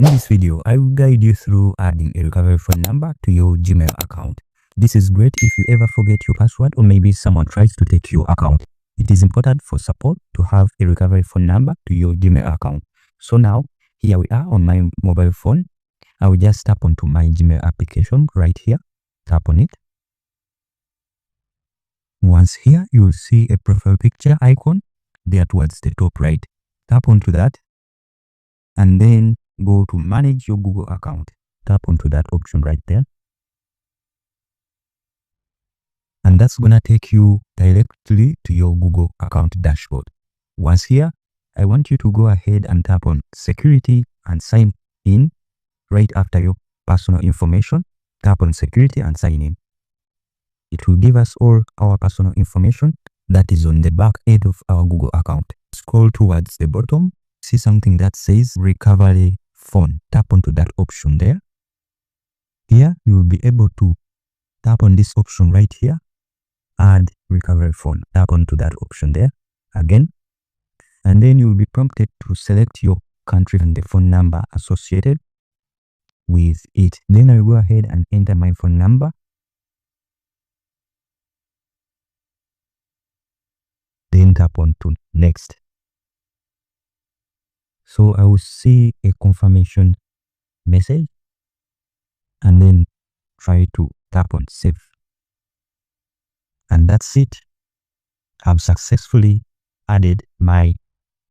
In this video, I will guide you through adding a recovery phone number to your Gmail account. This is great if you ever forget your password or maybe someone tries to take your account. It is important for support to have a recovery phone number to your Gmail account. So now, here we are on my mobile phone. I will just tap onto my Gmail application right here. Tap on it. Once here, you will see a profile picture icon there towards the top right. Tap onto that and then go to manage your Google account. Tap onto that option right there. And that's gonna take you directly to your Google account dashboard. Once here, I want you to go ahead and tap on security and sign in right after your personal information. Tap on security and sign in. It will give us all our personal information that is on the back end of our Google account. Scroll towards the bottom, see something that says recovery phone. Tap onto that option there. Here you will be able to tap on this option right here, add recovery phone. Tap onto that option there again, and then you will be prompted to select your country and the phone number associated with it. Then I will go ahead and enter my phone number. Then tap on to next. So I will see a confirmation message and then try to tap on save. And that's it. I've successfully added my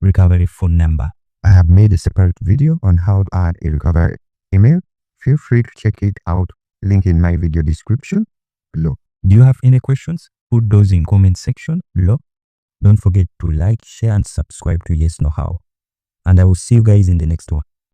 recovery phone number. I have made a separate video on how to add a recovery email. Feel free to check it out. Link in my video description below. Do you have any questions? Put those in comment section below. Don't forget to like, share and subscribe to Yes Know How. And I will see you guys in the next one.